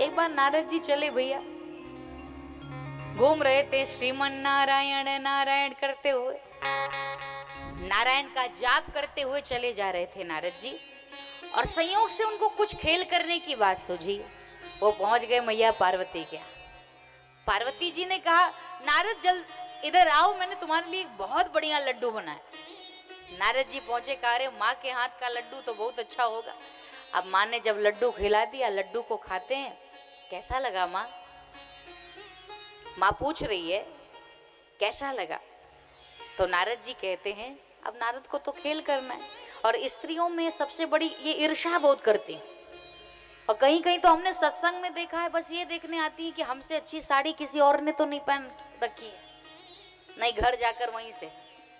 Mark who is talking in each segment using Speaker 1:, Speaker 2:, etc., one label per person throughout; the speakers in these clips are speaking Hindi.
Speaker 1: एक बार नारद जी चले भैया, घूम रहे थे श्रीमन नारायण नारायण करते हुए, नारायण का जाप करते हुए चले जा रहे थे नारद जी, और संयोग से उनको कुछ खेल करने की बात सूझी। वो पहुंच गए मैया पार्वती के। पार्वती जी ने कहा, नारद जल्द इधर आओ, मैंने तुम्हारे लिए एक बहुत बढ़िया लड्डू बनाया। नारद जी पहुंचे, कहा अरे माँ के हाथ का लड्डू तो बहुत अच्छा होगा। अब माँ ने जब लड्डू खिला दिया, लड्डू को खाते हैं, कैसा लगा माँ? माँ पूछ रही है कैसा लगा? तो नारद जी कहते हैं, अब नारद को तो खेल करना है, और स्त्रियों में सबसे बड़ी ये ईर्ष्या बहुत करती है। और कहीं कहीं तो हमने सत्संग में देखा है, बस ये देखने आती है कि हमसे अच्छी साड़ी किसी और ने तो नहीं पहन रखी है, नहीं घर जाकर वहीं से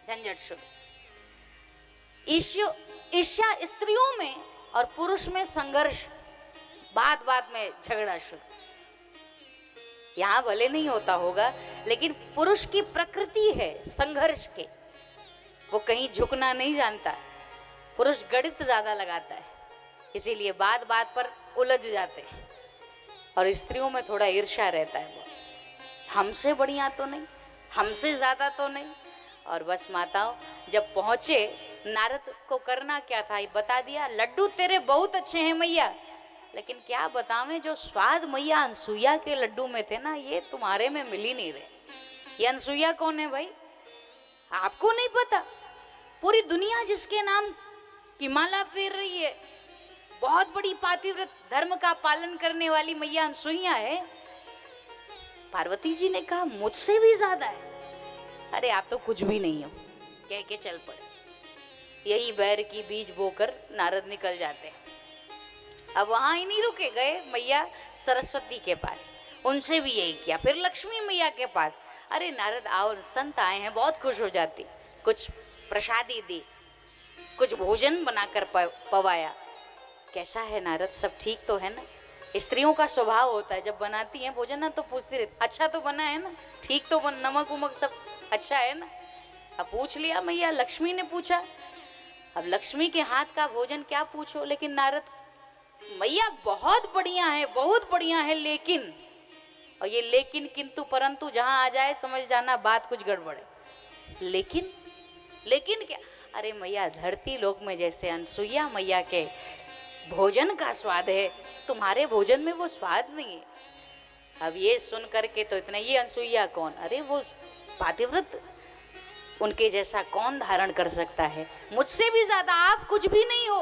Speaker 1: झंझट शुरू। ईर्ष्या स्त्रियों में और पुरुष में संघर्ष, बात बात में झगड़ा शुरू। यहां भले नहीं होता होगा, लेकिन पुरुष की प्रकृति है संघर्ष के, वो कहीं झुकना नहीं जानता। पुरुष गणित ज्यादा लगाता है, इसीलिए बात बात पर उलझ जाते हैं, और स्त्रियों में थोड़ा ईर्ष्या रहता है। वो हमसे बढ़िया तो नहीं, हमसे ज्यादा तो नहीं। और बस माताओं जब पहुंचे, नारद को करना क्या था ये बता दिया, लड्डू तेरे बहुत अच्छे हैं मैया, लेकिन क्या बतावें जो स्वाद मैया अनसुईया के लड्डू में थे ना, ये तुम्हारे में मिल ही नहीं रहे। ये अनसुईया कौन है भाई? आपको नहीं पता? पूरी दुनिया जिसके नाम की माला फेर रही है, बहुत बड़ी पातिव्रत धर्म का पालन करने वाली मैया अनसुईया है। पार्वती जी ने कहा मुझसे भी ज्यादा है। अरे आप तो कुछ भी नहीं हो, कह के चल पड़े। यही बैर की बीज बोकर नारद निकल जाते हैं। अब वहां ही नहीं रुके, गए मैया सरस्वती के पास, उनसे भी यही किया, फिर लक्ष्मी मैया के पास। अरे नारद आओ, संत आए हैं, बहुत खुश हो जाती, कुछ प्रसादी दी, कुछ भोजन बनाकर पवाया। कैसा है नारद, सब ठीक तो है ना? स्त्रियों का स्वभाव होता है, जब बनाती हैं भोजन ना तो पूछती रहती, अच्छा तो बना है ना, ठीक तो बन, नमक उमक सब अच्छा है ना? अब पूछ लिया मैया, लक्ष्मी ने पूछा। अब लक्ष्मी के हाथ का भोजन क्या पूछो, लेकिन नारद मैया बहुत बढ़िया है, बहुत बढ़िया है, लेकिन, और ये लेकिन किंतु परंतु जहां आ जाए समझ जाना बात कुछ गड़बड़ है। लेकिन क्या? अरे मैया धरती लोक में जैसे अनसुईया मैया के भोजन का स्वाद है, तुम्हारे भोजन में वो स्वाद नहीं है। अब ये सुन करके तो इतना, ये अनसुईया कौन? अरे वो पातिव्रत, उनके जैसा कौन धारण कर सकता है, मुझसे भी ज्यादा आप कुछ भी नहीं हो,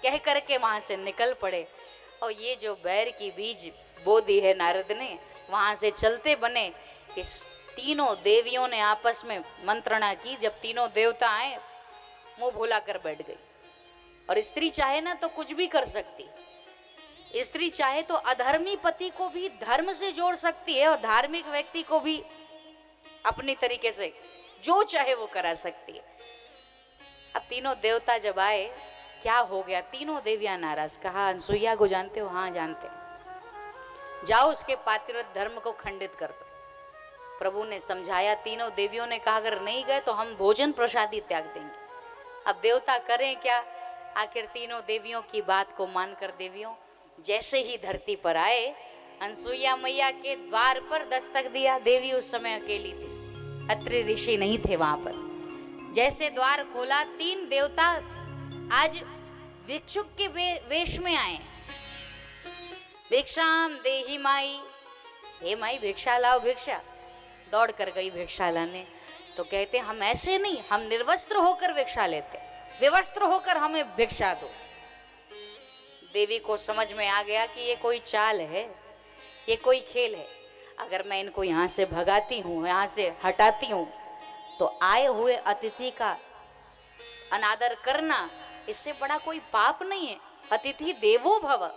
Speaker 1: कह करके वहां से निकल पड़े। और ये जो बैर की बीज बो दी है नारद ने, वहां से चलते बने। इस तीनों देवियों ने आपस में मंत्रणा की। जब तीनों देवता आए, मुंह भुला कर बैठ गई। और स्त्री चाहे ना तो कुछ भी कर सकती, स्त्री चाहे तो अधर्मी पति को भी धर्म से जोड़ सकती है, और धार्मिक व्यक्ति को भी अपनी तरीके से जो चाहे वो करा सकती है। अब तीनों देवता जब आए, क्या हो गया? तीनों देवियां नाराज। कहा अनसुईया को जानते हो? हाँ जानते। जाओ उसके पातिव्रत धर्म को खंडित कर दो। प्रभु ने समझाया, तीनों देवियों ने कहा अगर नहीं गए तो हम भोजन प्रसादी त्याग देंगे। अब देवता करें क्या? आखिर तीनों देवियों की बात को मानकर देवियों जैसे ही धरती पर आए, अनसुईया मैया के द्वार पर दस्तक दिया। देवी उस समय अकेली थी, अत्रि ऋषि नहीं थे वहां पर। जैसे द्वार खोला, तीन देवता आज भिक्षुक के वेश में आए। भिक्षाम देहि माई, हे माई भिक्षा लाओ भिक्षा। दौड़ कर गई भिक्षा लाने। तो कहते हम ऐसे नहीं, हम निर्वस्त्र होकर भिक्षा लेते, विवस्त्र होकर हमें भिक्षा दो। देवी को समझ में आ गया कि ये कोई चाल है, ये कोई खेल है। अगर मैं इनको यहाँ से भगाती हूँ, यहाँ से हटाती हूँ, तो आए हुए अतिथि का अनादर करना, इससे बड़ा कोई पाप नहीं है। अतिथि देवो भव,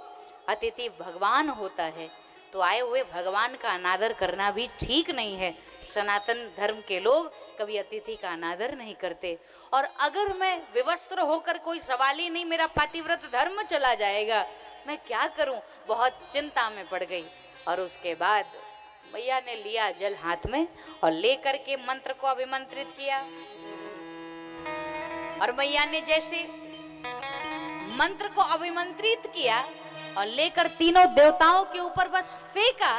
Speaker 1: अतिथि भगवान होता है, तो आए हुए भगवान का अनादर करना भी ठीक नहीं है। सनातन धर्म के लोग कभी अतिथि का अनादर नहीं करते। और अगर मैं विवस्त्र होकर, कोई सवाल ही नहीं, मेरा पातिव्रत धर्म चला जाएगा, मैं क्या करूं? बहुत चिंता में पड़ गई। और उसके बाद मैया ने लिया जल हाथ में और लेकर के मंत्र को अभिमंत्रित किया। और मैया ने जैसे मंत्र को अभिमंत्रित किया, और लेकर तीनों देवताओं के ऊपर बस फेंका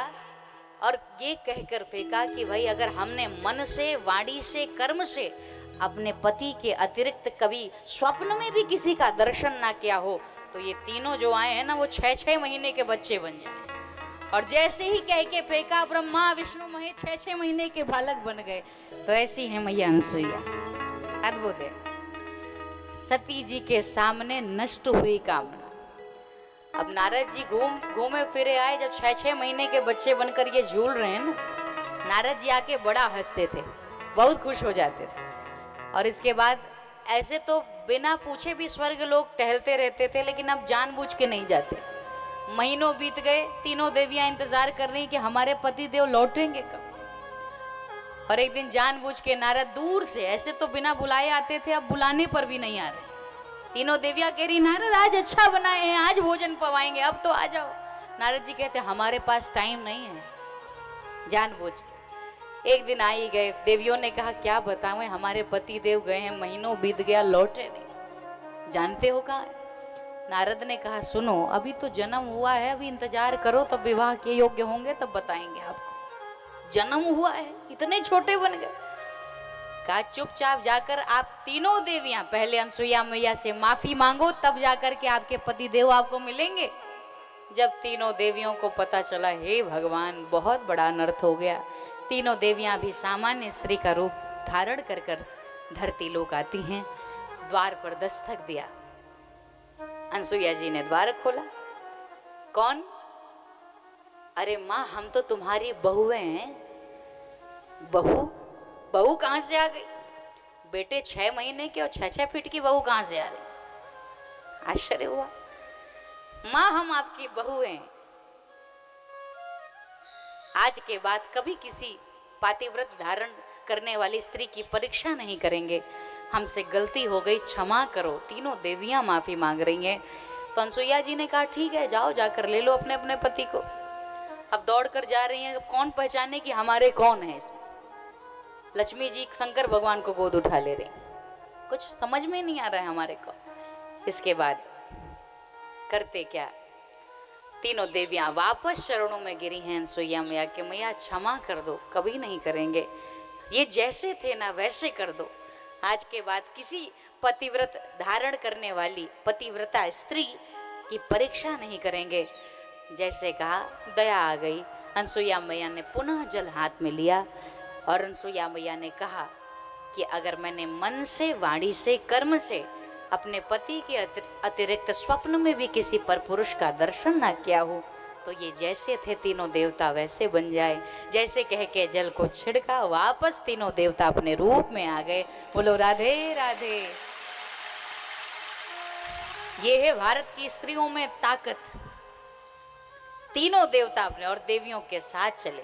Speaker 1: और ये कहकर फेंका कि भाई अगर हमने मन से, वाणी से, कर्म से अपने पति के अतिरिक्त कभी स्वप्न में भी किसी का दर्शन ना किया हो तो ये तीनों जो आए हैं ना वो 6-6 महीने के बच्चे बन जाए। और जैसे ही कह के फेंका ब्रह्मा विष्णु महेश 6-6 महीने के बालक बन गए। तो ऐसी है मैया अनसुईया, अद्भुत है। सती जी के सामने नष्ट हुई कामना। अब नारद जी घूमे फिरे आए, जब 6-6 महीने के बच्चे बनकर ये झूल रहे हैं ना, नारद जी आके बड़ा हंसते थे, बहुत खुश हो जाते थे। और इसके बाद ऐसे तो बिना पूछे भी स्वर्ग लोग टहलते रहते थे, लेकिन अब जानबूझ के नहीं जाते। महीनों बीत गए, तीनों देवियां इंतजार कर रही कि हमारे पति देव लौटेंगे कब। और एक दिन जानबूझ के नारद दूर से, ऐसे तो बिना बुलाए आते थे, अब बुलाने पर भी नहीं आ रहे। तीनों देवियां कह रही नारद आज अच्छा बनाए हैं, आज भोजन पवाएंगे, अब तो आ जाओ। नारद जी कहते हमारे पास टाइम नहीं है, जानबूझ के। एक दिन आई गए, देवियों ने कहा क्या बताऊं, हमारे पति देव गए हैं, महीनों बीत गया, लौटे नहीं, जानते हो कहाँ है? नारद ने कहा सुनो, अभी तो जन्म हुआ है, अभी इंतजार करो, तब विवाह के योग्य होंगे तब बताएंगे आपको। जन्म हुआ है, इतने छोटे बन गए। कहा चुपचाप जाकर आप तीनों देवियां पहले अनसुईया मैया से माफी मांगो, तब जाकर के आपके पति देव आपको मिलेंगे। जब तीनों देवियों को पता चला, हे भगवान बहुत बड़ा अनर्थ हो गया, तीनों देवियां भी सामान्य स्त्री का रूप धारण कर कर धरती लोक आती हैं। द्वार पर दस्तक दिया, अनसुईया जी ने द्वार खोला। कौन? अरे माँ हम तो तुम्हारी बहुएं हैं। बहू? बहू कहां से आ गई? बेटे 6 महीने के और 6-6 फीट की बहू कहां से आ रही? आश्चर्य हुआ। माँ हम आपकी बहू हैं, आज के बाद कभी किसी पातिव्रत धारण करने वाली स्त्री की परीक्षा नहीं करेंगे, हमसे गलती हो गई, क्षमा करो। तीनों देवियां माफी मांग रही हैं। तो अनसुईया जी ने कहा ठीक है, जाओ जाकर ले लो अपने अपने पति को। अब दौड़ कर जा रही हैं, अब कौन पहचाने कि हमारे कौन है इसमें। लक्ष्मी जी शंकर भगवान को गोद उठा ले रही, कुछ समझ में नहीं आ रहा है हमारे को। इसके बाद करते क्या, तीनों देवियां वापस चरणों में गिरी हैं अनसुईया मैया के, मैया क्षमा कर दो, कभी नहीं करेंगे, ये जैसे थे ना वैसे कर दो, आज के बाद किसी पतिव्रत धारण करने वाली पतिव्रता स्त्री की परीक्षा नहीं करेंगे। जैसे कहा दया आ गई। अनसुईया मैया ने पुनः जल हाथ में लिया और अनसुईया मैया ने कहा कि अगर मैंने मन से, वाणी से, कर्म से अपने पति के अतिरिक्त स्वप्न में भी किसी पर पुरुष का दर्शन ना किया हो तो ये जैसे थे तीनों देवता वैसे बन जाए। जैसे कह के जल को छिड़का, वापस तीनों देवता अपने रूप में आ गए। बोलो राधे राधे। ये है भारत की स्त्रियों में ताकत। तीनों देवता अपने और देवियों के साथ चले।